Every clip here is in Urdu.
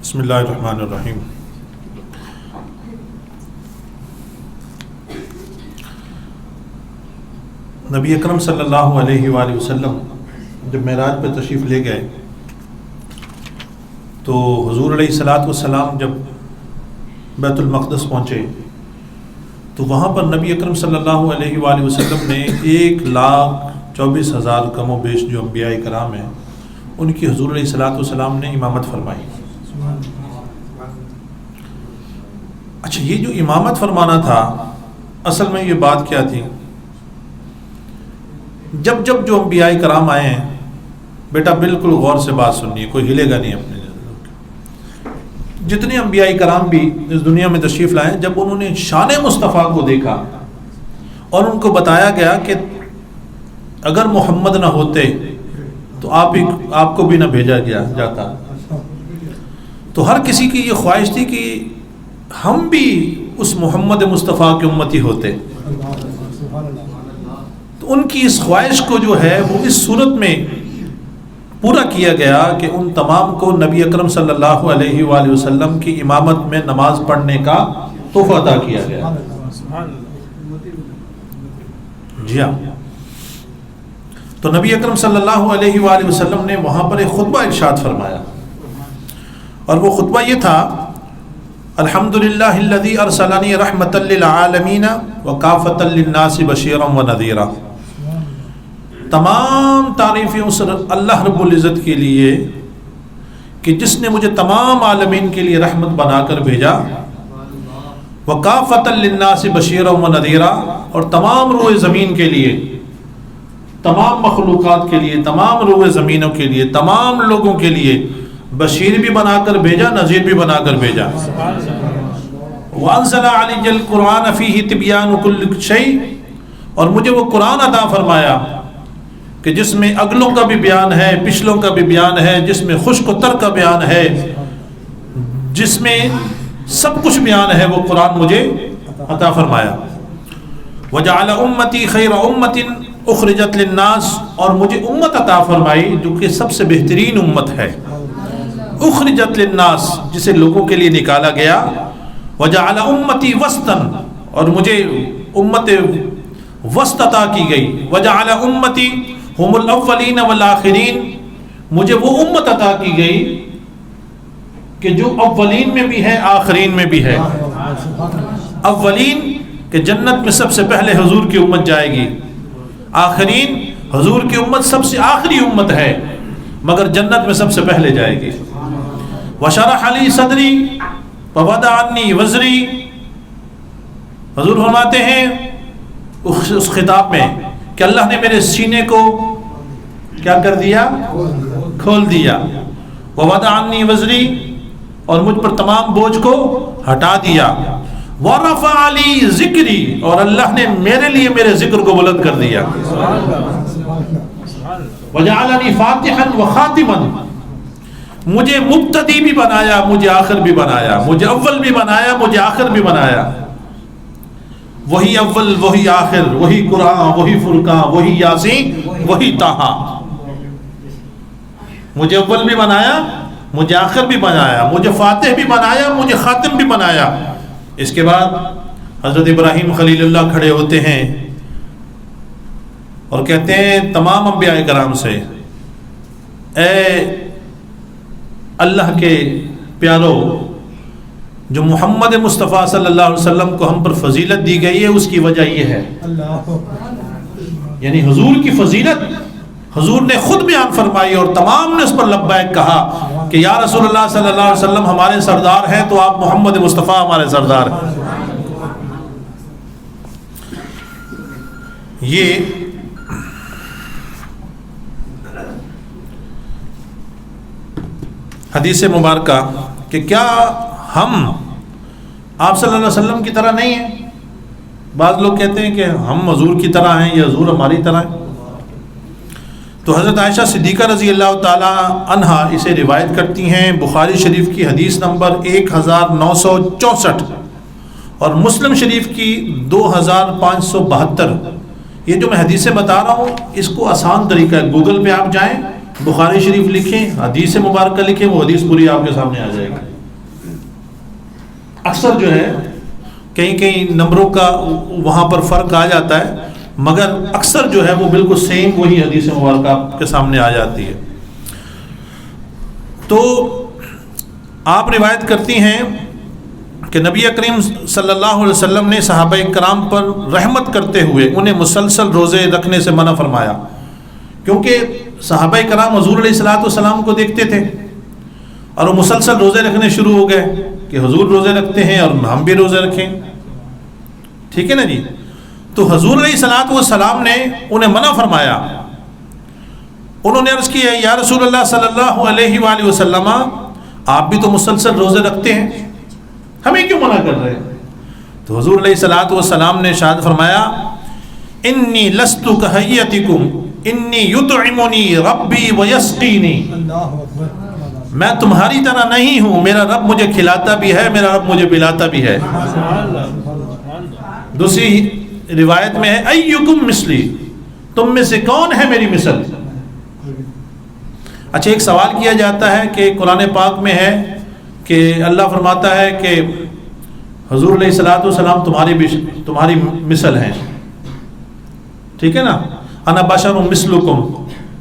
بسم اللہ الرحمن الرحیم۔ نبی اکرم صلی اللہ علیہ وآلہ وسلم جب معراج پہ تشریف لے گئے تو حضور علیہ الصلاۃ والسلام جب بیت المقدس پہنچے تو وہاں پر نبی اکرم صلی اللہ علیہ وآلہ وسلم نے 1,24,000 کم و بیش جو انبیاء کرام ہیں ان کی حضور علیہ الصلاۃ والسلام نے امامت فرمائی۔ اچھا، یہ جو امامت فرمانا تھا اصل میں یہ بات کیا تھی؟ جب جو انبیاء کرام آئے ہیں، بیٹا بالکل غور سے بات سننی ہے، کوئی ہلے گا نہیں اپنے جتنے انبیاء کرام بھی اس دنیا میں تشریف لائے، جب انہوں نے شان مصطفیٰ کو دیکھا اور ان کو بتایا گیا کہ اگر محمد نہ ہوتے تو آپ کو بھی نہ بھیجا گیا جاتا، تو ہر کسی کی یہ خواہش تھی کہ ہم بھی اس محمد مصطفیٰ کے امتی ہوتے۔ تو ان کی اس خواہش کو جو ہے وہ اس صورت میں پورا کیا گیا کہ ان تمام کو نبی اکرم صلی اللہ علیہ وآلہ وسلم کی امامت میں نماز پڑھنے کا تحفہ عطا کیا گیا۔ جی ہاں، تو نبی اکرم صلی اللہ علیہ وآلہ وسلم نے وہاں پر ایک خطبہ ارشاد فرمایا، اور وہ خطبہ یہ تھا: الحمدللہ الذی ارسلنی رحمۃ للعالمین وکافۃ للناس بشیرا ونذیرا۔ تمام تعریفیں اس اللہ رب العزت کے لیے کہ جس نے مجھے تمام عالمین کے لیے رحمت بنا کر بھیجا، وکافۃ للناس بشیرا ونذیرا، اور تمام روئے زمین کے لیے، تمام مخلوقات کے لیے، تمام روئے زمینوں کے لیے، تمام لوگوں کے لیے بشیر بھی بنا کر بھیجا، نذیر بھی بنا کر بھیجا۔ وانزل علی القرآن فیہ تبیان کل شیء، اور مجھے وہ قرآن عطا فرمایا کہ جس میں اگلوں کا بھی بیان ہے، پچھلوں کا بھی بیان ہے، جس میں خشک و تر کا بیان ہے، جس میں سب کچھ بیان ہے، وہ قرآن مجھے عطا فرمایا۔ وجعل امتی خیر امت اخرجت للناس، اور مجھے امت عطا فرمائی جو کہ سب سے بہترین امت ہے، اخرجت للناس، جسے لوگوں کے لیے نکالا گیا۔ وجعل امتی وسطا، اور مجھے امت وسط عطا کی گئی۔ وجعل امتی هم الاولین والآخرین، مجھے وہ امت عطا کی گئی کہ جو اولین میں بھی ہے، آخرین میں بھی ہے۔ اولین کہ جنت میں سب سے پہلے حضور کی امت جائے گی، آخرین حضور کی امت سب سے آخری امت ہے مگر جنت میں سب سے پہلے جائے گی۔ وشرح لی صدری ووضع عنی وزری، حضور فرماتے ہیں اس خطاب میں کہ اللہ نے میرے سینے کو کیا کر دیا؟ کھول دیا۔ ووضع عنی وزری، اور مجھ پر تمام بوجھ کو ہٹا دیا۔ ورفع لی ذکری، اور اللہ نے میرے لیے میرے ذکر کو بلند کر دیا۔ وجعلنی فاتحا وخاتما، مجھے مبتدی بھی بنایا، مجھے آخر بھی بنایا، مجھے اول بھی بنایا، مجھے آخر بھی بنایا۔ وہی اول، وہی آخر، وہی قرآن، وہی فرقان، وہی یاسین، وہی طٰہٰ۔ مجھے اول بھی بنایا، مجھے آخر بھی بنایا، مجھے فاتح بھی بنایا، مجھے خاتم بھی بنایا۔ اس کے بعد حضرت ابراہیم خلیل اللہ کھڑے ہوتے ہیں اور کہتے ہیں تمام انبیاء کرام سے: اے اللہ کے پیارو، جو محمد مصطفیٰ صلی اللہ علیہ وسلم کو ہم پر فضیلت دی گئی ہے، اس کی وجہ یہ ہے، یعنی حضور کی فضیلت حضور نے خود بیان فرمائی، اور تمام نے اس پر لبیک کہا کہ یا رسول اللہ صلی اللہ علیہ وسلم ہمارے سردار ہیں، تو آپ محمد مصطفیٰ ہمارے سردار ہیں۔ یہ حدیث مبارکہ کہ کیا ہم آپ صلی اللہ علیہ وسلم کی طرح نہیں ہیں؟ بعض لوگ کہتے ہیں کہ ہم حضور کی طرح ہیں یا حضور ہماری طرح ہیں۔ تو حضرت عائشہ صدیقہ رضی اللہ تعالی عنہا اسے روایت کرتی ہیں، بخاری شریف کی حدیث نمبر 1964 اور مسلم شریف کی 2572۔ یہ جو میں حدیثیں بتا رہا ہوں اس کو آسان طریقہ ہے، گوگل پہ آپ جائیں، بخاری شریف لکھیں، حدیث مبارکہ لکھیں، وہ حدیث پوری آپ کے سامنے آ جائے گی۔ اکثر جو ہے کہیں کہیں نمبروں کا وہاں پر فرق آ جاتا ہے، مگر اکثر جو ہے وہ بالکل سیم وہی حدیث مبارکہ کے سامنے آ جاتی ہے۔ تو آپ روایت کرتی ہیں کہ نبی کریم صلی اللہ علیہ وسلم نے صحابہ کرام پر رحمت کرتے ہوئے انہیں مسلسل روزے رکھنے سے منع فرمایا، کیونکہ صحابہ کرام حضور علیہ السلام کو دیکھتے تھے اور وہ مسلسل روزے رکھنے شروع ہو گئے کہ حضور روزے رکھتے ہیں اور ہم بھی روزے رکھیں، ٹھیک ہے نا جی۔ تو حضور علیہ السلام نے انہیں منع فرمایا۔ انہوں نے عرض کیا یا رسول اللہ صلی اللہ علیہ وآلہ وسلم، آپ بھی تو مسلسل روزے رکھتے ہیں، ہمیں کیوں منع کر رہے ہیں؟ تو حضور علیہ السلام نے ارشاد فرمایا انی لست کہیتکم انی یطعمنی ربی ویسقینی، میں تمہاری طرح نہیں ہوں، میرا رب مجھے کھلاتا بھی ہے، میرا رب مجھے پلاتا بھی ہے۔ دوسری روایت میں ہے ایکم مثلی، تم میں سے کون ہے میری مثل؟ اچھا، ایک سوال کیا جاتا ہے کہ قرآن پاک میں ہے کہ اللہ فرماتا ہے کہ حضور علیہ السلام تمہاری مثل ہیں، ٹھیک ہے نا، انا بشر مثلکم،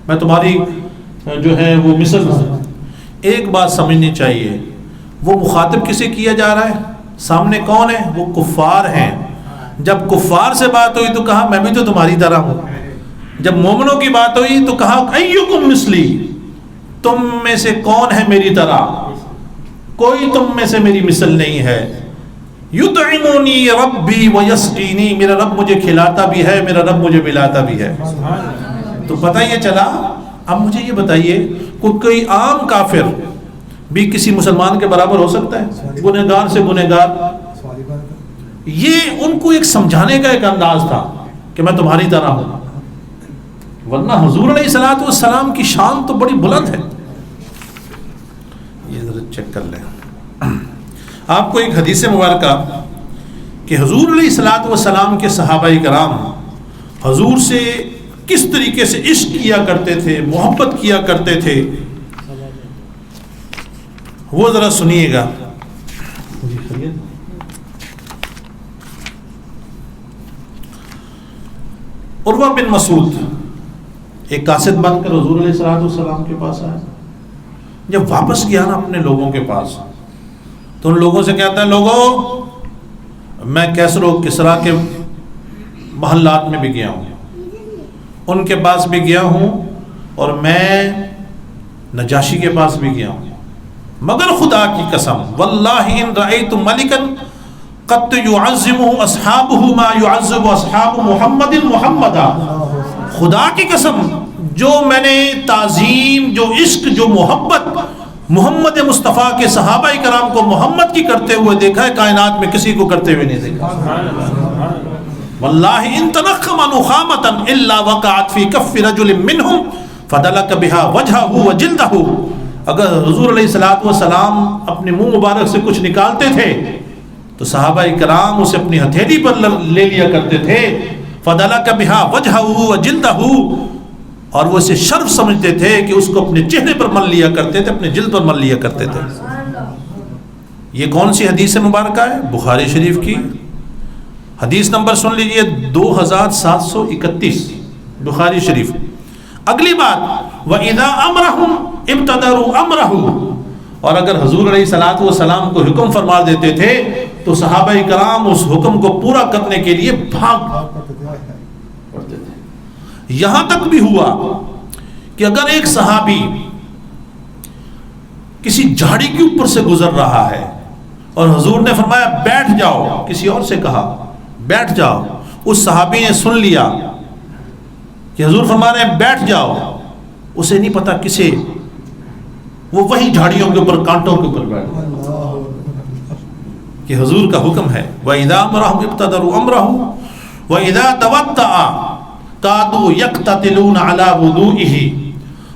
میں تمہاری جو ہے وہ مثل ہوں۔ ایک بات سمجھنی چاہیے، وہ مخاطب کسے کیا جا رہا ہے؟ سامنے کون ہے؟ وہ کفار ہیں۔ جب کفار سے بات ہوئی تو کہا میں بھی تو تمہاری طرح ہوں، جب مومنوں کی بات ہوئی تو کہا ایکم مثلی، تم میں سے کون ہے میری طرح؟ کوئی تم میں سے میری مثل نہیں ہے۔ یطعمنی ربی ویسقینی، میرا رب مجھے کھلاتا بھی ہے، میرا رب مجھے پلاتا بھی ہے۔ تو پتہ یہ چلا۔ اب مجھے یہ بتائیے، کوئی عام کافر بھی کسی مسلمان کے برابر ہو سکتا ہے؟ گنہگار سے گنہگار۔ یہ ان کو ایک سمجھانے کا ایک انداز تھا کہ میں تمہاری طرح ہوں، ورنہ حضور علیہ السلام کی شان تو بڑی بلند ہے۔ یہ ذرا چیک کر لیں آپ کو ایک حدیث مبارکہ کہ حضور علیہ السلام کے صحابہ کرام حضور سے کس طریقے سے عشق کیا کرتے تھے، محبت کیا کرتے تھے، وہ ذرا سنیے گا۔ عروہ بن مسعود ایک قاصد بن کر حضور علیہ السلام کے پاس آیا۔ جب واپس گیا نا اپنے لوگوں کے پاس تو ان لوگوں سے کہتا ہے لوگوں میں کیسر و کسریٰ کے محلات میں بھی گیا ہوں، ان کے پاس بھی گیا ہوں، اور میں نجاشی کے پاس بھی گیا ہوں، مگر خدا کی قسم واللہ ان رأیت ملکا قد يعظمه اصحابه ما يعظم اصحاب محمد محمدا، خدا کی قسم جو میں نے تعظیم، جو عشق، جو محبت محمد مصطفیٰ کے صحابہ کرام کو محمد کی کرتے ہوئے دیکھا ہے، کائنات میں کسی کو کرتے ہوئے نہیں دیکھا۔ واللہ ان تنخم نخامتا الا وقعت فی کف رجل منہم فدلک بها وجہہ وجلدہ، اگر حضور علیہ السلام اپنے منہ مبارک سے کچھ نکالتے تھے تو صحابہ کرام اسے اپنی ہتھیلی پر لے لیا کرتے تھے، فدلک بها وجہہ وجلدہ، اور وہ اسے شرف سمجھتے تھے کہ اس کو اپنے چہرے پر مل لیا کرتے تھے، اپنے جلد پر مل لیا کرتے تھے۔ یہ کون سی حدیث مبارکہ ہے؟ بخاری شریف کی حدیث نمبر سن لیجئے 2731 بخاری شریف۔ اگلی بات وَإِذَا أَمْرَهُمْ ابْتَدَرُوا أَمْرَهُ، اور اگر حضور علیہ السلام کو حکم فرما دیتے تھے تو صحابہ کرام اس حکم کو پورا کرنے کے لیے بھاگ پڑتے تھے۔ یہاں تک بھی ہوا کہ اگر ایک صحابی کسی جھاڑی کے اوپر سے گزر رہا ہے اور حضور نے فرمایا بیٹھ جاؤ، کسی اور سے کہا بیٹھ جاؤ، اس صحابی نے سن لیا کہ حضور فرما رہے ہیں بیٹھ جاؤ، اسے نہیں پتا کسے، وہ وہی جھاڑیوں کے اوپر، کانٹوں کے اوپر بیٹھ گیا کہ حضور کا حکم ہے وَإِذَا أَمْرَهُمْ ابْتَدَرُوا أَمْرَهُ وَإِذَا تَوَضَّأَ كَادُوا يَقْتَتِلُونَ عَلَى وُضُوئِهِ،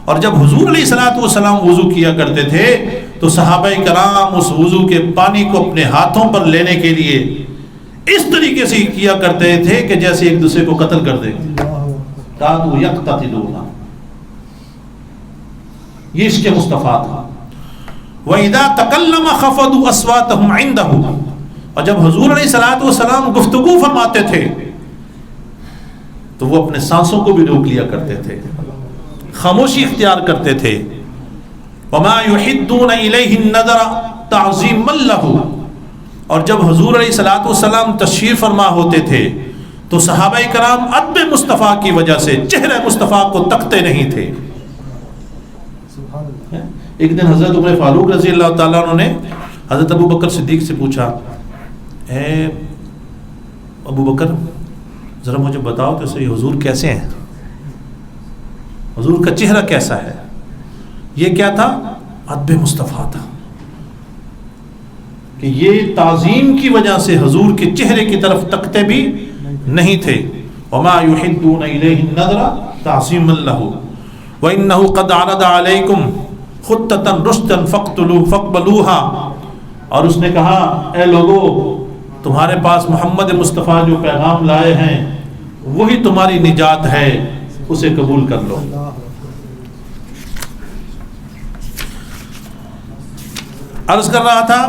اور جب حضور علیہ السلام وضو کیا کرتے تھے تو صحابہ کرام اس وضو کے پانی کو اپنے ہاتھوں پر لینے کے لیے اس طریقے سے کیا کرتے تھے کہ جیسے ایک دوسرے کو قتل کر دیں۔ کادوا یقتتلون، یہ عشق مصطفیٰ تھا۔ وَإِذَا تَكَلَّمَ خَفَضُوا أَصْوَاتَهُمْ عِنْدَهُ، اور جب حضور علیہ الصلوۃ والسلام گفتگو فرماتے تھے تو وہ اپنے سانسوں کو بھی روک لیا کرتے تھے، خاموشی اختیار کرتے تھے. وما يحدون الیہ النظر تعظیما لہ. اور جب حضور علیہ الصلوۃ والسلام تشریف فرما ہوتے تھے تو صحابہ کرام ادب مصطفیٰ کی وجہ سے چہرہ مصطفیٰ کو تکتے نہیں تھے. ایک دن حضرت عمر فاروق رضی اللہ تعالیٰ عنہ نے حضرت ابو بکر صدیق سے پوچھا، اے ابو بکر ذرا مجھے بتاؤ تو صحیح حضور کیسے ہیں، حضور کا چہرہ کیسا ہے؟ یہ کیا تھا؟ ادب مصطفیٰ تھا کہ یہ تعظیم کی وجہ سے حضور کے چہرے کی طرف تکتے بھی نہیں تھے. وما يحدون الیہ النظر تعظیما لہ وانہ قد عرض علیکم خطۃ رشدا فاقبلوها. اور اس نے کہا اے لوگو تمہارے پاس محمد مصطفیٰ جو پیغام لائے ہیں وہی تمہاری نجات ہے، اسے قبول کر لو. عرض کر رہا تھا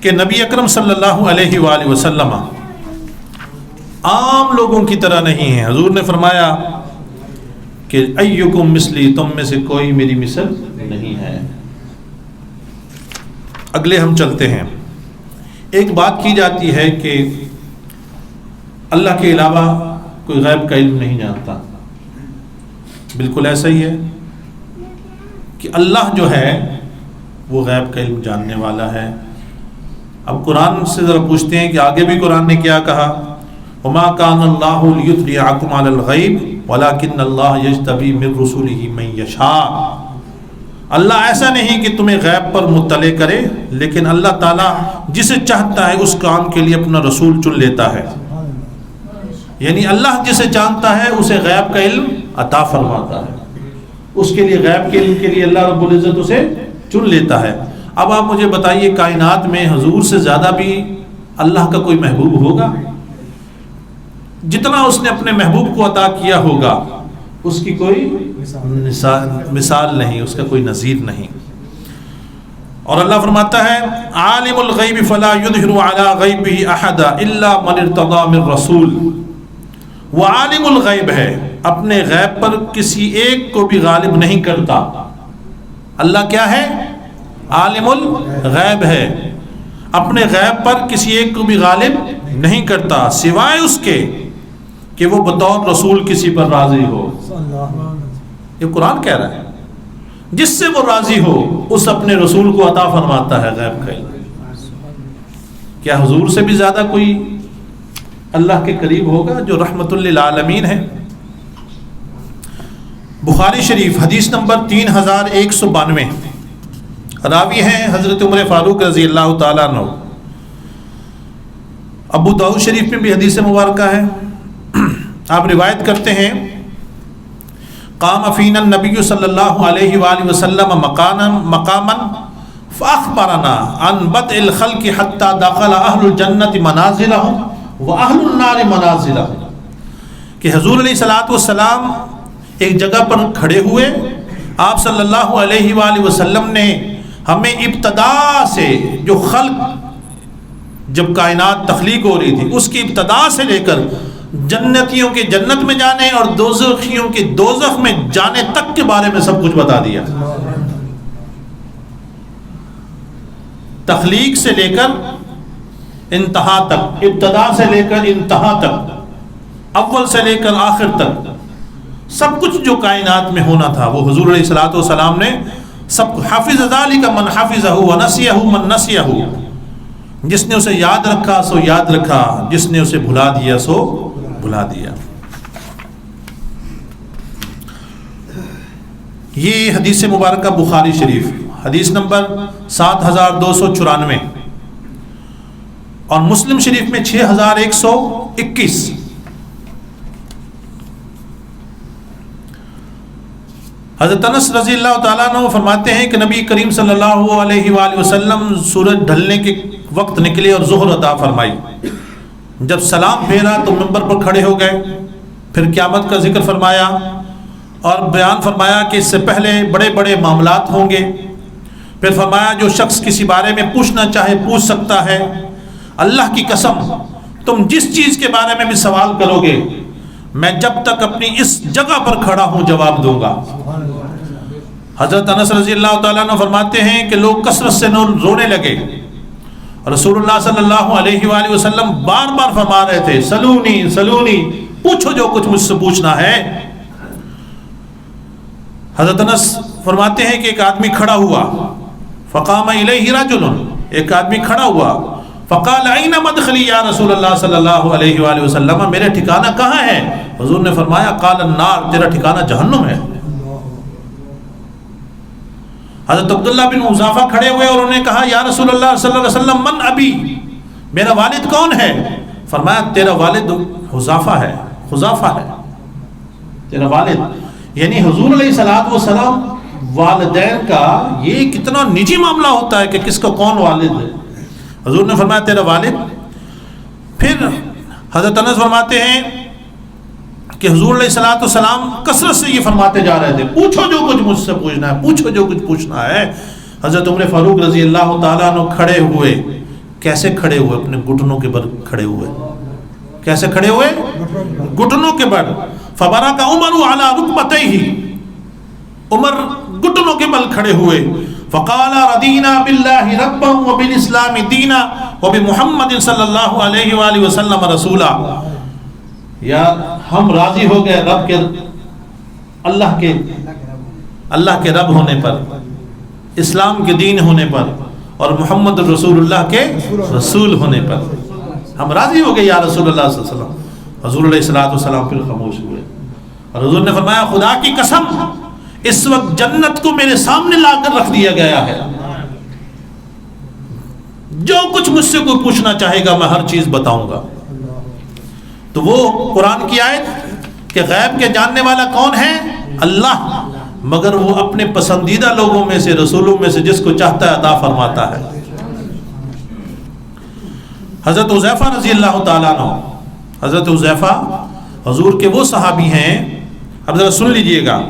کہ نبی اکرم صلی اللہ علیہ وآلہ وسلم عام لوگوں کی طرح نہیں ہیں. حضور نے فرمایا کہ ایکم مثلی، تم میں سے کوئی میری مثل نہیں ہے. اگلے ہم چلتے ہیں. ایک بات کی جاتی ہے کہ اللہ کے علاوہ کوئی غیب کا علم نہیں جانتا. بالکل ایسا ہی ہے کہ اللہ جو ہے وہ غیب کا علم جاننے والا ہے. اب قرآن سے ذرا پوچھتے ہیں کہ آگے بھی قرآن نے کیا کہا، وَمَا كَانَ اللَّهُ لِيُطْلِعَكُمْ عَلَى الْغَيْبِ وَلَكِنَّ اللَّهَ يَجْتَبِي مِن رُّسُلِهِ مَن يَشَاءُ. اللہ ایسا نہیں کہ تمہیں غیب پر مطلع کرے، لیکن اللہ تعالیٰ جسے چاہتا ہے اس کام کے لیے اپنا رسول چن لیتا ہے. یعنی اللہ جسے جانتا ہے اسے غیب کا علم عطا فرماتا ہے، اس کے لیے غیب کے علم کے لیے اللہ رب العزت اسے چن لیتا ہے. اب آپ مجھے بتائیے کائنات میں حضور سے زیادہ بھی اللہ کا کوئی محبوب ہوگا؟ جتنا اس نے اپنے محبوب کو عطا کیا ہوگا اس کی کوئی مثال نہیں، اس کا کوئی نظیر نہیں. اور اللہ فرماتا ہے عالم الغیب فلا یظہر علی غیبہ احد الا من ارتضی من رسول. وہ عالم الغیب ہے، اپنے غیب پر کسی ایک کو بھی غالب نہیں کرتا. اللہ کیا ہے؟ عالم الغیب ہے، اپنے غیب پر کسی ایک کو بھی غالب نہیں کرتا سوائے اس کے کہ وہ بطور رسول کسی پر راضی ہو. یہ قرآن کہہ رہا ہے جس سے وہ راضی ہو اس اپنے رسول کو عطا فرماتا ہے غیب کا علم. کیا حضور سے بھی زیادہ کوئی اللہ کے قریب ہوگا جو رحمت للعالمین ہے؟ بخاری شریف حدیث نمبر 3192، راوی ہیں حضرت عمر فاروق رضی اللہ تعالیٰ عنہ. ابو داؤد شریف میں بھی حدیث مبارکہ ہے. آپ روایت کرتے ہیں قام فینا النبی صلی اللہ علیہ وآلہ وسلم مقاما فاخبرنا عن بدء الخلق حتى دخل اہل الجنت منازلهم واہل النار منازلهم. کہ حضور علیہ الصلوۃ والسلام ایک جگہ پر کھڑے ہوئے، آپ صلی اللہ علیہ وآلہ وسلم نے ہمیں ابتدا سے جو خلق جب کائنات تخلیق ہو رہی تھی اس کی ابتدا سے لے کر جنتیوں کے جنت میں جانے اور دوزخیوں کے دوزخ میں جانے تک کے بارے میں سب کچھ بتا دیا. تخلیق سے لے کر انتہا تک، ابتدا سے لے کر انتہا تک، اول سے لے کر آخر تک سب کچھ جو کائنات میں ہونا تھا وہ حضور علیہ الصلوۃ والسلام نے سب کو. حافظ ذالک من حفظہ ونسیہ من نسیہ، جس نے اسے یاد رکھا سو یاد رکھا، جس نے اسے بھلا دیا سو بھلا دیا. یہ حدیث مبارکہ بخاری شریف حدیث نمبر 7294 اور مسلم شریف میں 6121. حضرت انس رضی اللہ تعالیٰ عنہ فرماتے ہیں کہ نبی کریم صلی اللہ علیہ وآلہ وسلم سورج ڈھلنے کے وقت نکلے اور ظہر ادا فرمائی. جب سلام پھیرا تو منبر پر کھڑے ہو گئے، پھر قیامت کا ذکر فرمایا اور بیان فرمایا کہ اس سے پہلے بڑے بڑے معاملات ہوں گے. پھر فرمایا جو شخص کسی بارے میں پوچھنا چاہے پوچھ سکتا ہے. اللہ کی قسم تم جس چیز کے بارے میں بھی سوال کرو گے میں جب تک اپنی اس جگہ پر کھڑا ہوں جواب دوں گا۔ حضرت انس رضی اللہ تعالیٰ عنہ فرماتے ہیں کہ لوگ کثرت سے رونے لگے، رسول اللہ صلی اللہ علیہ وآلہ وسلم بار بار فرما رہے تھے سلونی سلونی، پوچھو جو کچھ مجھ سے پوچھنا ہے۔ حضرت انس فرماتے ہیں کہ ایک آدمی کھڑا ہوا، فقام الیہ رجل، ایک آدمی کھڑا ہوا، فقال این مدخلی یا رسول اللہ صلی اللہ علیہ وآلہ وسلم، میرے ٹھکانہ کہاں ہے؟ حضور نے فرمایا قال النار، تیرا ٹھکانہ جہنم ہے۔ حضرت عبداللہ بن حذافہ کھڑے ہوئے اور انہوں نے کہا یا رسول اللہ صلی اللہ علیہ وسلم من ابی، میرا والد کون ہے؟ فرمایا تیرا والد حذافہ ہے، حذافہ ہے تیرا والد۔ یعنی حضور علیہ الصلوۃ والسلام والدین کا یہ کتنا نجی معاملہ ہوتا ہے کہ کس کا کون والد ہے۔ حضور نے فرمایا تیرا والد۔ پھر حضرت انس فرماتے ہیں کہ حضور علیہ الصلوۃ والسلام کثرت سے یہ فرماتے جا رہے تھے پوچھو جو کچھ مجھ سے پوچھنا ہے، پوچھو جو کچھ پوچھنا ہے۔ حضرت عمر فاروق رضی اللہ تعالیٰ عنہ کھڑے ہوئے، کیسے کھڑے ہوئے؟ اپنے گھٹنوں کے بل کھڑے ہوئے۔ کیسے کھڑے ہوئے؟ گھٹنوں کے بل۔ فبرک عمر علی رکبتیہ، عمر گھٹنوں کے بل کھڑے ہوئے۔ فقال رضینا باللہ ربا وبالاسلام دینا وبمحمد صلی اللہ علیہ وآلہ وسلم رسولا، یا ہم راضی ہو گئے رب کے، اللہ کے رب ہونے پر، اسلام کے دین ہونے پر، اور محمد رسول اللہ کے رسول ہونے پر ہم راضی ہو گئے یا رسول اللہ صلی اللہ علیہ وسلم۔ حضور علیہ الصلوۃ والسلام پھر خاموش ہوئے اور حضور نے فرمایا خدا کی قسم اس وقت جنت کو میرے سامنے لا کر رکھ دیا گیا ہے، جو کچھ مجھ سے کوئی پوچھنا چاہے گا میں ہر چیز بتاؤں گا۔ تو وہ قرآن کی آیت کہ غیب کے جاننے والا کون ہے؟ اللہ، مگر وہ اپنے پسندیدہ لوگوں میں سے، رسولوں میں سے جس کو چاہتا ہے عطا فرماتا ہے۔ حضرت حذیفہ رضی اللہ تعالیٰ عنہ، حضرت حذیفہ حضور کے وہ صحابی ہیں، اب ذرا سن لیجئے گا،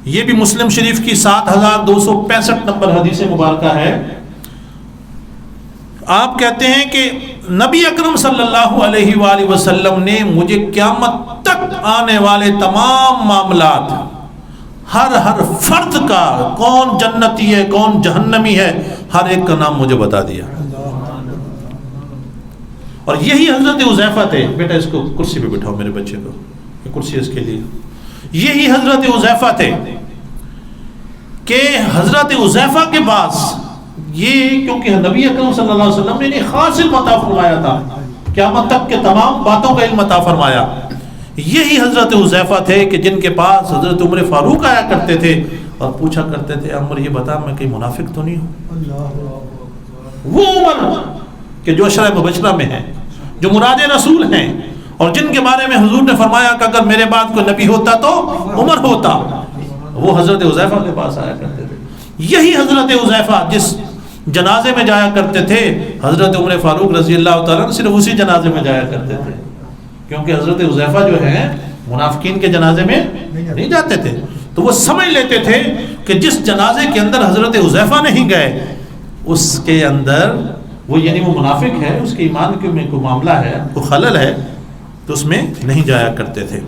یہ بھی مسلم شریف کی 7265 نمبر حدیث مبارکہ ہے۔ آپ کہتے ہیں کہ نبی اکرم صلی اللہ علیہ وآلہ وسلم نے مجھے قیامت تک آنے والے تمام معاملات، ہر فرد کا، کون جنتی ہے کون جہنمی ہے، ہر ایک کا نام مجھے بتا دیا۔ اور یہی حضرت حذیفہ تھے، بیٹا اس کو کرسی پہ بٹھاؤ میرے بچے کو، یہ کرسی اس کے لیے۔ یہی حضرت حذیفہ تھے کہ حضرت حذیفہ کے پاس یہ، کیونکہ نبی اکرم صلی اللہ علیہ وسلم نے انہیں خاص علم عطا فرمایا تھا، قیامت تک کے تمام باتوں کا علم عطا فرمایا۔ یہی حضرت حذیفہ تھے کہ جن کے پاس حضرت عمر فاروق آیا کرتے تھے اور پوچھا کرتے تھے عمر یہ بتا میں کہیں منافق تو نہیں ہوں؟ وہ عمر کہ جو عشرہ مبشرہ میں ہیں، جو مراد رسول ہیں، اور جن کے بارے میں حضور نے فرمایا کہ اگر میرے بعد کوئی نبی ہوتا تو عمر ہوتا، وہ حضرت حذیفہ کے پاس آیا کرتے تھے۔ یہی حضرت حذیفہ جس جنازے میں جایا کرتے تھے، حضرت عمر فاروق رضی اللہ تعالیٰ صرف اسی جنازے میں جایا کرتے تھے، کیونکہ حضرت حذیفہ جو ہیں منافقین کے جنازے میں نہیں جاتے تھے۔ تو وہ سمجھ لیتے تھے کہ جس جنازے کے اندر حضرت حذیفہ نہیں گئے اس کے اندر وہ، یعنی وہ منافق ہے، اس کے ایمان میں کوئی معاملہ ہے، کوئی خلل ہے، تو اس میں نہیں جایا کرتے تھے۔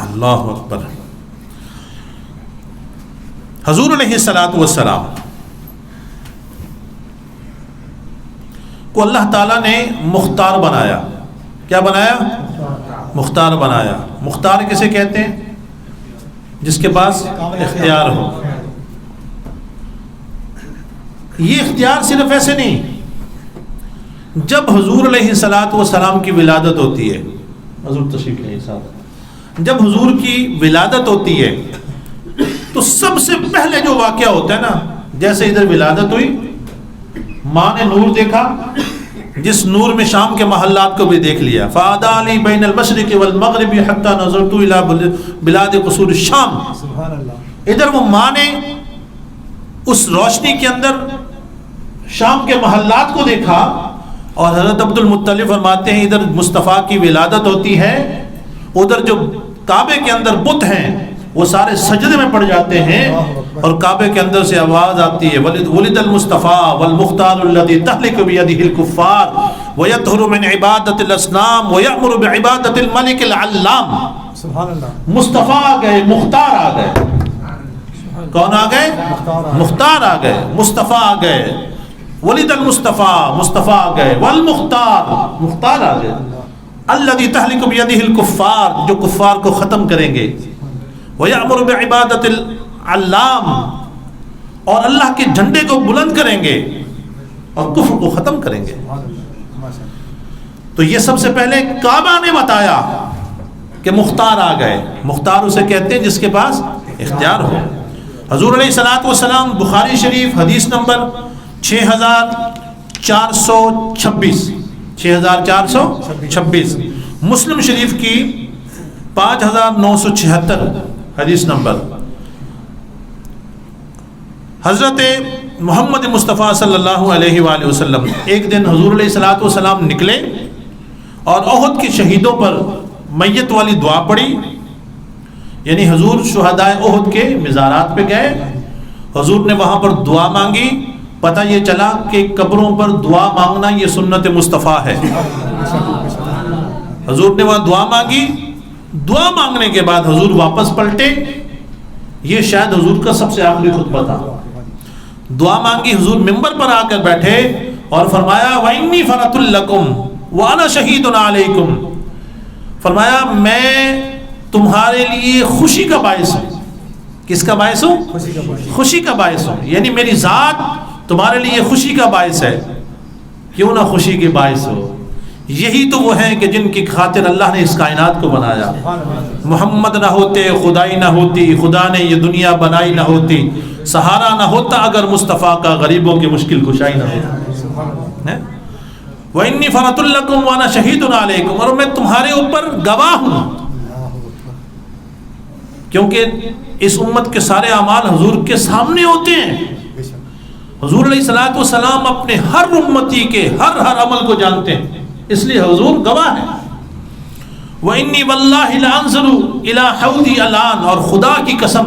اللہ اکبر۔ حضور علیہ الصلوۃ والسلام کو اللہ تعالیٰ نے مختار بنایا۔ کیا بنایا؟ مختار بنایا۔ مختار کسے کہتے ہیں؟ جس کے پاس اختیار ہو۔ یہ اختیار صرف ایسے نہیں، جب حضور علیہ الصلوۃ والسلام کی ولادت ہوتی ہے، حضور تشریف لے ساتھ، جب حضور کی ولادت ہوتی ہے تو سب سے پہلے جو واقعہ ہوتا ہے نا، جیسے ادھر ولادت ہوئی، ماں نے نور دیکھا، جس نور میں شام کے محلات کو بھی دیکھ لیا، فَعَدَا عَلِي بَيْنَ الْمَشْرِقِ وَالْمَغْرِبِ حَتَّى نَظَرْتُ إِلَى بِلَادِ قُصُورِ الشام۔ ادھر وہ ماں نے اس روشنی کے اندر شام کے محلات کو دیکھا، اور حضرت عبد المطلب فرماتے ہیں ادھر مصطفیٰ کی ولادت ہوتی ہے، ادھر جو کعبے کے اندر بت ہیں وہ سارے سجدے میں پڑ جاتے ہیں اور کعبے کے اندر سے آواز آتی ہے ولد المصطفیٰ والمختار الذی تہلک بیدہ الکفار ویطہر من عبادت الاصنام ویأمر بعبادت الملک العلام. سبحان اللہ. مصطفیٰ آ گئے، مختار آ گئے. کون آ گئے؟ مختار آ گئے، مصطفیٰ آ گئے. ولد المصطفیٰ، مصطفیٰ آ گئے. والمختار، مختار آ گئے. الذی تہلک بیدہ الکفار، جو کفار کو ختم کریں گے. وَيَأْمُرُ بِعِبَادَةِ الْعَلَّامِ، اور اللہ کے جھنڈے کو بلند کریں گے اور کفر کو ختم کریں گے. تو یہ سب سے پہلے کعبہ نے بتایا کہ مختار آ گئے. مختار اسے کہتے ہیں جس کے پاس اختیار ہو. حضور علیہ الصلوۃ والسلام بخاری شریف حدیث نمبر 6426، 6426، مسلم شریف کی 5976 حدیث نمبر. حضرت محمد مصطفیٰ صلی اللہ علیہ وآلہ وسلم ایک دن حضور علیہ الصلوۃ والسلام نکلے اور احد کے شہیدوں پر میت والی دعا پڑھی. یعنی حضور شہدائے احد کے مزارات پہ گئے، حضور نے وہاں پر دعا مانگی. پتہ یہ چلا کہ قبروں پر دعا مانگنا یہ سنت مصطفیٰ ہے. حضور نے وہاں دعا مانگی. دعا مانگنے کے بعد حضور واپس پلٹے. یہ شاید حضور کا سب سے آخری خطبہ تھا. دعا مانگی، حضور منبر پر آ کر بیٹھے اور فرمایا وَإِنِّي فَرَطٌ لَكُمْ وَأَنَا شَهِيدٌ عَلَيْكُمْ، فرمایا میں تمہارے لیے خوشی کا باعث ہوں. کس کا باعث ہوں؟ خوشی کا باعث ہوں. یعنی میری ذات تمہارے لیے خوشی کا باعث ہے. کیوں نہ خوشی کے باعث ہو؟ یہی تو وہ ہیں کہ جن کی خاطر اللہ نے اس کائنات کو بنایا. محمد نہ ہوتے خدائی نہ ہوتی، خدا نے یہ دنیا بنائی نہ ہوتی، سہارا نہ ہوتا اگر مصطفیٰ کا غریبوں کی مشکل کشائی نہ ہوتی. وَإِنِّي فَرَطٌ لَكُمْ وَأَنَا شَهِيدٌ عَلَيْكُمْ، اور میں تمہارے اوپر گواہ ہوں. کیونکہ اس امت کے سارے اعمال حضور کے سامنے ہوتے ہیں. حضور علیہ الصلوۃ والسلام اپنے ہر امتی کے ہر عمل کو جانتے ہیں، اس لیے حضور گواہ ہیں. وَإِنِّي وَاللَّهِ لَأَنزِلُ إِلَىٰ حَوْضِي الْآن، اور خدا کی قسم،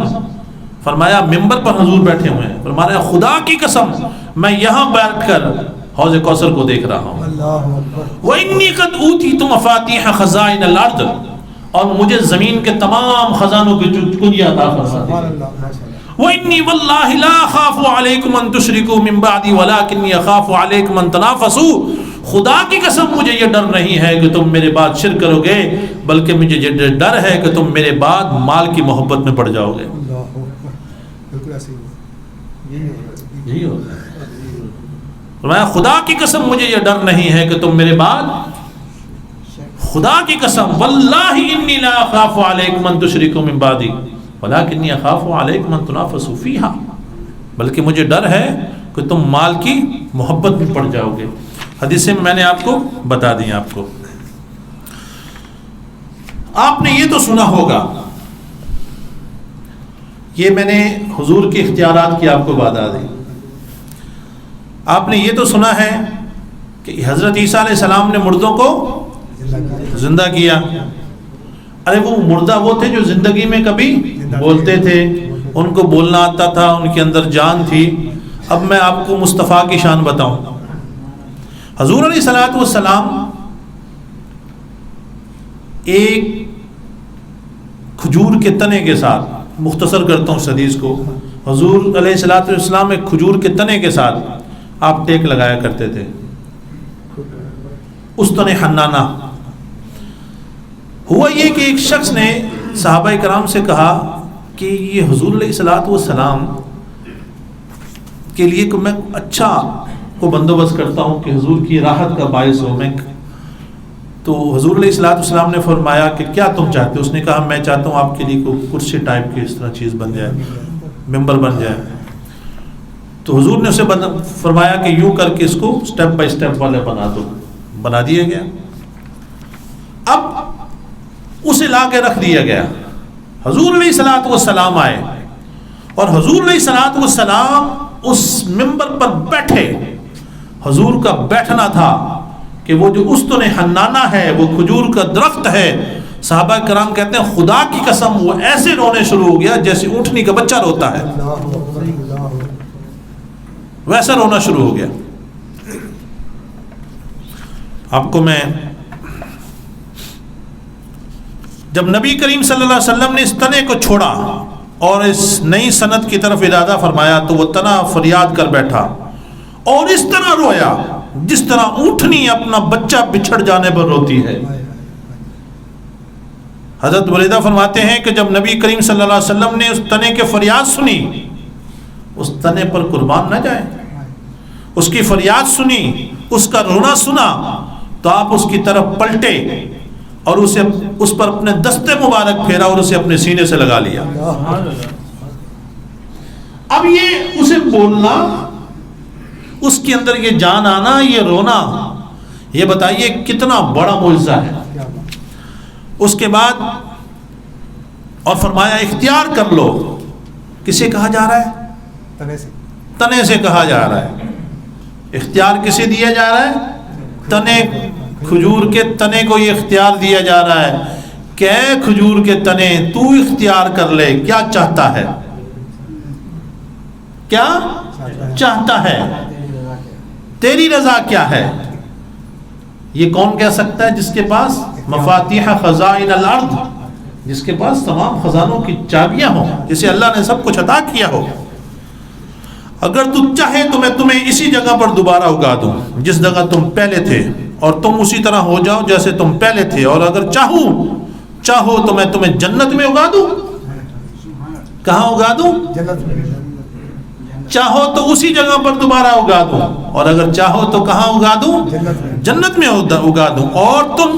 فرمایا ممبر پر حضور بیٹھے ہوئے ہیں، فرمایا خدا کی قسم میں یہاں بیٹھ کر حوض کوثر کو دیکھ رہا ہوں. وَإِنِّي قَدْ أُوتِيتُ مَفَاتِيحَ خَزَائِنَ الْأَرْضِ، اور مجھے زمین کے تمام خزانوں کی کنجیاں عطا فرما دی. وَإِنِّي وَاللَّهِ لَا أَخَافُ عَلَيْكُمْ أَن تُشْرِكُوا مِن بَعْدِي وَلَكِنِّي أَخَافُ عَلَيْكُمْ أَن تَنَافَسُوا، خدا کی قسم مجھے یہ ڈر نہیں ہے کہ تم میرے بعد شرک کرو گے، بلکہ مجھے یہ ڈر ہے کہ تم میرے بعد مال کی محبت میں پڑ جاؤ گے. فرمایا خدا کی قسم مجھے یہ ڈر نہیں ہے کہ تم میرے بعد، خدا کی قسم واللہ انی لا اخاف علیکم ان تشرکوا من بعدی ولکنی اخاف علیکم ان تنافسوا فیہا، بلکہ مجھے ڈر ہے کہ تم مال کی محبت میں پڑ جاؤ گے. حدیثیں میں نے آپ کو بتا دی. آپ نے یہ تو سنا ہوگا، یہ میں نے حضور کے اختیارات کی آپ کو بتا دی. آپ نے یہ تو سنا ہے کہ حضرت عیسیٰ علیہ السلام نے مردوں کو زندہ کیا. ارے وہ مردہ وہ تھے جو زندگی میں کبھی بولتے تھے، ان کو بولنا آتا تھا، ان کے اندر جان تھی. اب میں آپ کو مصطفیٰ کی شان بتاؤں. حضور علیہ الصلوۃ والسلام ایک کھجور کے تنے کے ساتھ، مختصر کرتا ہوں اس حدیث کو، حضور علیہ الصلوۃ والسلام ایک کھجور کے تنے کے ساتھ آپ ٹیک لگایا کرتے تھے. اس تنے حنانہ. ہوا یہ کہ ایک شخص نے صحابہ کرام سے کہا کہ یہ حضور علیہ الصلوۃ والسلام کے لیے کہ میں اچھا کو بندوبست کرتا ہوں کہ حضور کی راحت کا باعث ہو میں. تو حضور علیہ الصلوۃ والسلام نے فرمایا کہ کیا تم چاہتے ہو؟ اس نے کہا میں چاہتا ہوں آپ کے لیے کوئی کرسی ٹائپ کی اس طرح چیز بن جائے، ممبر بن جائے. تو حضور نے اسے فرمایا کہ یوں کر کے اس کو سٹیپ بائی سٹیپ والے بنا دو. بنا دیا گیا. اب اسے لا کے رکھ دیا گیا. حضور علیہ الصلوۃ والسلام آئے اور حضور علیہ الصلوۃ والسلام اس ممبر پر بیٹھے. حضور کا بیٹھنا تھا کہ وہ جو استن حنانہ ہے، وہ کھجور کا درخت ہے، صحابہ کرام کہتے ہیں خدا کی قسم وہ ایسے رونے شروع ہو گیا جیسے اونٹنی کا بچہ روتا ہے، ویسا رونا شروع ہو گیا۔ آپ کو میں جب نبی کریم صلی اللہ علیہ وسلم نے اس تنے کو چھوڑا اور اس نئی سنت کی طرف ارادہ فرمایا تو وہ تنا فریاد کر بیٹھا اور اس طرح رویا جس طرح اونٹنی اپنا بچہ بچھڑ جانے پر روتی ہے۔ حضرت بریدہ فرماتے ہیں کہ جب نبی کریم صلی اللہ علیہ وسلم نے اس تنے کے فریاد سنی، اس تنے پر قربان نہ جائیں، اس کی فریاد سنی، اس کا رونا سنا تو آپ اس کی طرف پلٹے اور اس پر اپنے دستے مبارک پھیرا اور اسے اپنے سینے سے لگا لیا۔ اب یہ اسے بولنا، اس کے اندر یہ جان آنا، یہ رونا، یہ بتائیے کتنا بڑا معجزہ ہے۔ اس کے بعد اور فرمایا اختیار کر لو۔ کسے کہا جا رہا ہے؟ تنے سے کہا جا رہا ہے۔ اختیار کسے دیا جا رہا ہے؟ تنے، کھجور کے تنے کو یہ اختیار دیا جا رہا ہے کہ اے کھجور کے تنے تو اختیار کر لے، کیا چاہتا ہے، کیا چاہتا ہے، تیری رضا کیا ہے۔ یہ کون کہہ سکتا ہے؟ جس کے پاس مفاتیح خزائن الارض، جس کے پاس تمام خزانوں کی چابیاں ہوں، جسے اللہ نے سب کچھ عطا کیا ہو۔ اگر تو چاہے تو میں تمہیں اسی جگہ پر دوبارہ اگا دوں جس جگہ تم پہلے تھے، اور تم اسی طرح ہو جاؤ جیسے تم پہلے تھے، اور اگر چاہو تو میں تمہیں جنت میں اگا دوں۔ کہاں اگا دوں؟ جنت میں۔ چاہو تو اسی جگہ پر دوبارہ اگا دوں، اور اگر چاہو تو کہاں اگا دوں؟ جنت میں اگا دوں، اور تم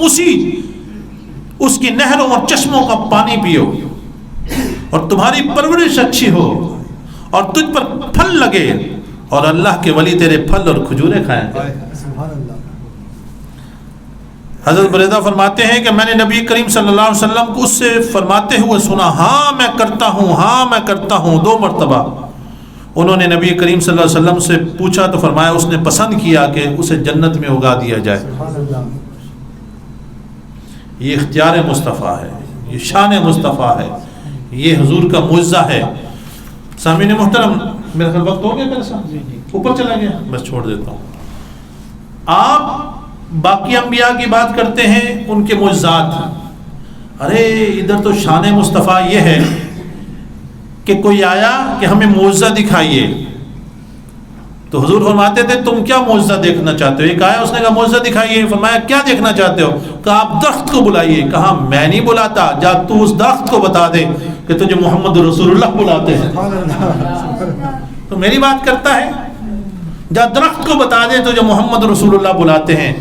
اس کی نہروں اور چشموں کا پانی پیو، اور تمہاری پرورش اچھی ہو، اور تجھ پر پھل لگے، اور اللہ کے ولی تیرے پھل اور کھجوریں کھائیں۔ حضرت بریدہ فرماتے ہیں کہ میں نے نبی کریم صلی اللہ علیہ وسلم کو اس سے فرماتے ہوئے سنا، ہاں میں کرتا ہوں، ہاں میں کرتا ہوں، 2 مرتبہ۔ انہوں نے نبی کریم صلی اللہ علیہ وسلم سے پوچھا تو فرمایا اس نے پسند کیا کہ اسے جنت میں اگا دیا جائے۔ یہ اختیار مصطفیٰ ہے، یہ شان مصطفیٰ ہے، یہ حضور کا معجزہ ہے۔ سامعین محترم، میرا خیال وقت ہو گیا میرے ساتھ، اوپر چلا گیا، بس چھوڑ دیتا ہوں۔ آپ باقی انبیاء کی بات کرتے ہیں، ان کے معجزات، ارے ادھر تو شان مصطفیٰ یہ ہے کہ کوئی آیا کہ ہمیں معجزہ دکھائیے، تو حضور فرماتے تھے تم کیا معجزہ دیکھنا چاہتے ہو؟ ایک آیا، اس نے کہا معجزہ دکھائیے، فرمایا کیا دیکھنا چاہتے ہو؟ کہا آپ درخت کو بلائیے۔ کہا میں نہیں بلاتا، جا تو اس درخت کو بتا دے کہ تجھے محمد رسول اللہ بلاتے ہیں۔ تو میری بات کرتا ہے، جا درخت کو بتا دے تجھے محمد رسول اللہ بلاتے ہیں۔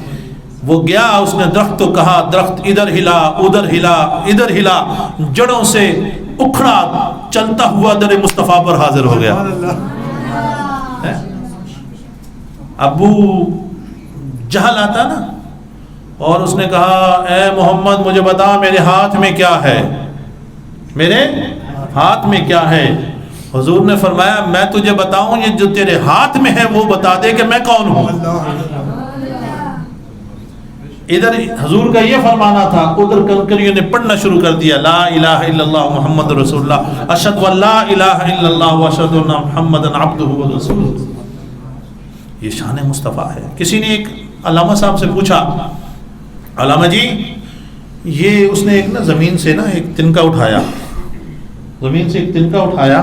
وہ گیا، اس نے درخت کو کہا، درخت ادھر ہلا ادھر ہلا ادھر ہلا، جڑوں سے اکھڑا، چلتا ہوا در مصطفیٰ پر حاضر ہو گیا۔ ابو جہل آتا نا، اور اس نے کہا اے محمد مجھے بتا میرے ہاتھ میں کیا ہے، میرے ہاتھ میں کیا ہے؟ حضور نے فرمایا میں تجھے بتاؤں، یہ جو تیرے ہاتھ میں ہے وہ بتا دے کہ میں کون ہوں۔ ادھر حضور کا یہ فرمانا تھا، ادھر کنکریوں نے پڑھنا شروع کر دیا، لا الہ الا اللہ محمد رسول اللہ، اشہد ان لا الہ الا اللہ واشہد ان محمد عبدہ ورسولہ۔ یہ شان مصطفیٰ ہے۔ کسی نے ایک علامہ صاحب سے پوچھا، علامہ جی یہ اس نے ایک نا زمین سے نا ایک تنکا اٹھایا، زمین سے ایک تنکا اٹھایا،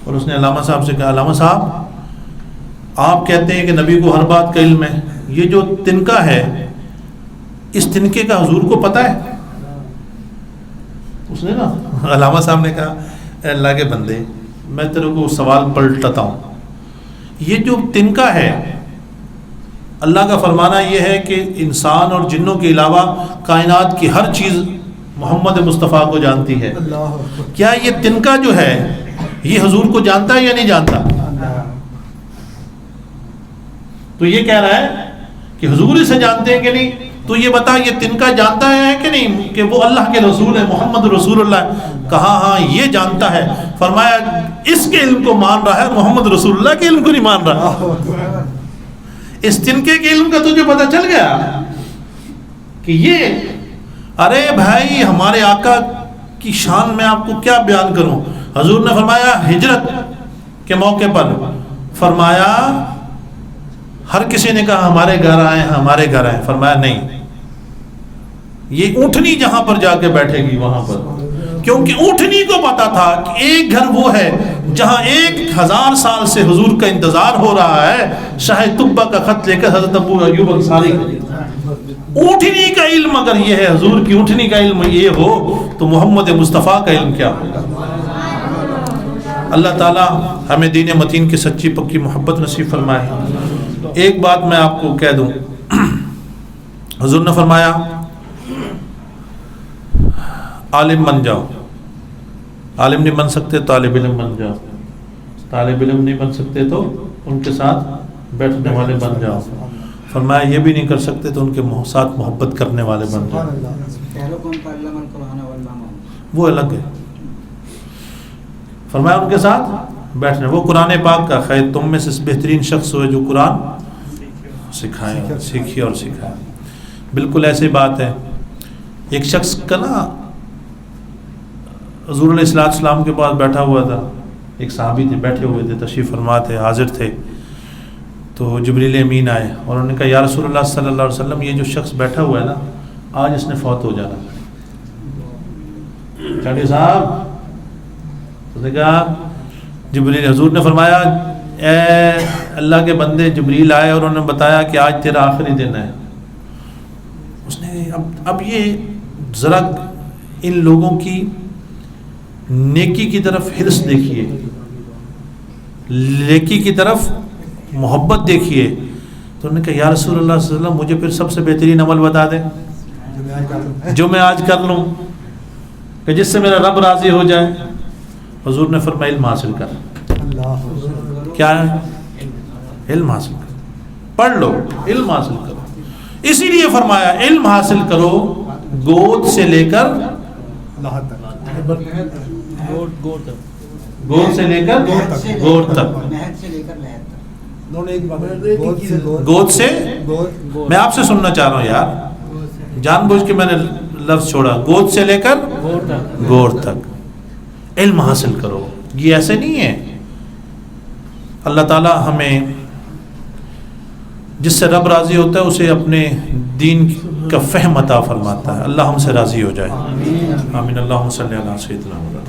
اور اس نے علامہ صاحب سے کہا علامہ صاحب آپ کہتے ہیں کہ نبی کو ہر بات کا علم ہے، یہ جو تنکا ہے اس تنکے کا حضور کو پتہ ہے؟ اس نے نا علامہ صاحب نے کہا اے اللہ کے بندے میں تیرے کو سوال پلٹتا ہوں، یہ جو تنکا ہے اللہ کا فرمانا یہ ہے کہ انسان اور جنوں کے علاوہ کائنات کی ہر چیز محمد مصطفیٰ کو جانتی ہے، کیا یہ تنکا جو ہے یہ حضور کو جانتا ہے یا نہیں جانتا؟ تو یہ کہہ رہا ہے کہ حضور اسے جانتے ہیں کہ نہیں، تو یہ بتا یہ تنکا جانتا ہے کہ نہیں کہ وہ اللہ کے رسول ہے، محمد رسول اللہ؟ کہا ہاں یہ جانتا ہے۔ فرمایا اس کے علم کو مان رہا ہے، محمد رسول اللہ کے علم کو نہیں مان رہا۔ اس تنکے کے علم کا تجھے پتہ چل گیا کہ یہ ارے بھائی ہمارے آقا کی شان میں آپ کو کیا بیان کروں. حضور نے فرمایا ہجرت کے موقع پر فرمایا ہر کسی نے کہا ہمارے گھر آئے ہمارے گھر آئے. فرمایا نہیں، یہ اونٹنی جہاں پر جا کے بیٹھے گی وہاں پر، کیونکہ اونٹنی کو پتا تھا کہ ایک گھر وہ ہے جہاں 1000 سال سے حضور کا انتظار ہو رہا ہے. شاہ طبہ کا خط لے کر حضرت ابو ایوب انصاری، اونٹنی کا علم اگر یہ ہے، حضور کی اونٹنی کا علم یہ ہو تو محمد مصطفیٰ کا علم کیا ہوگا. اللہ تعالی ہمیں دین متین کی سچی پکی محبت نصیب فرمائے. ایک بات میں آپ کو کہہ دوں، حضور نے فرمایا عالم بن جاؤ. عالم نہیں بن سکتے طالب علم بن جاؤ، طالب علم نہیں بن سکتے تو ان کے ساتھ بیٹھنے والے بن جاؤ. فرمایا یہ بھی نہیں کر سکتے تو ان کے ساتھ محبت کرنے والے بن جاؤ. وہ الگ ہے. فرمایا ان کے ساتھ بیٹھنے. وہ قرآن پاک کا خیر تم میں سے بہترین شخص ہوئے جو قرآن سکھائے، سیکھیے اور سکھائے. بالکل ایسی بات ہے. ایک شخص کا نا حضور علیہ السلام کے پاس بیٹھا ہوا تھا، ایک صحابی تھے بیٹھے ہوئے تھے، تشریف فرما تھے، حاضر تھے. تو جبریل امین آئے اور انہوں نے کہا یا رسول اللہ صلی اللہ علیہ وسلم یہ جو شخص بیٹھا ہوا ہے نا آج اس نے فوت ہو جانا. چاٹی صاحب اس نے کہا جبریل، حضور نے فرمایا اے اللہ کے بندے، جبریل آئے اور انہوں نے بتایا کہ آج تیرا آخری دن ہے. اس نے اب یہ ذرا ان لوگوں کی نیکی کی طرف حرص دیکھیے، نیکی کی طرف محبت دیکھیے. تو انہوں نے کہا یا رسول اللہ صلی اللہ علیہ وسلم مجھے پھر سب سے بہترین عمل بتا دیں جو میں آج کر لوں کہ جس سے میرا رب راضی ہو جائے. حضور نے فرمایا علم حاصل کر. کیا ہے؟ علم حاصل کر، پڑھ لو، علم حاصل کرو. اسی لیے فرمایا علم حاصل کرو گود سے لے کر گود سے لے کر گود تک. گود سے میں آپ سے سننا چاہ رہا ہوں یار، جان بوجھ کے میں نے لفظ چھوڑا. گود سے لے کر گود تک علم حاصل کرو. یہ ایسے نہیں ہے. اللہ تعالی ہمیں جس سے رب راضی ہوتا ہے اسے اپنے دین کا فہم عطا فرماتا ہے. اللہ ہم سے راضی ہو جائے. آمین. اللہم صلی علی سیدنا محمد.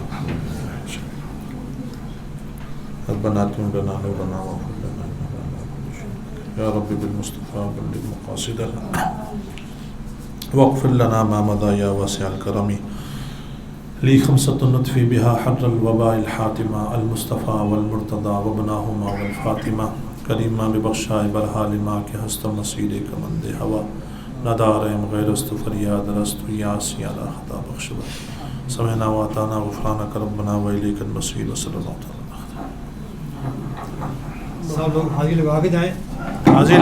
ربنا آتنا لنا نورنا واغفر لنا یا رب بالمصطفى بلغ مقاصدنا واغفر لنا ما مضى یا واسع الکرم. لی خمسة نطفی بها حر الوباء الحاتمہ المصطفى والمرتضى وابناہما والفاطمہ. کریمہ ببخشائے برحال ماں کے ہست مسیرے کا مند ہوا ندارم غیر است فریاد رست یاسی علی خطا بخش سمعنا واتانا غفرانک ربنا وإلیک المصیر. وصلی اللہ تعالی. سب لوگ حاضری لگا کے جائیں. حاضری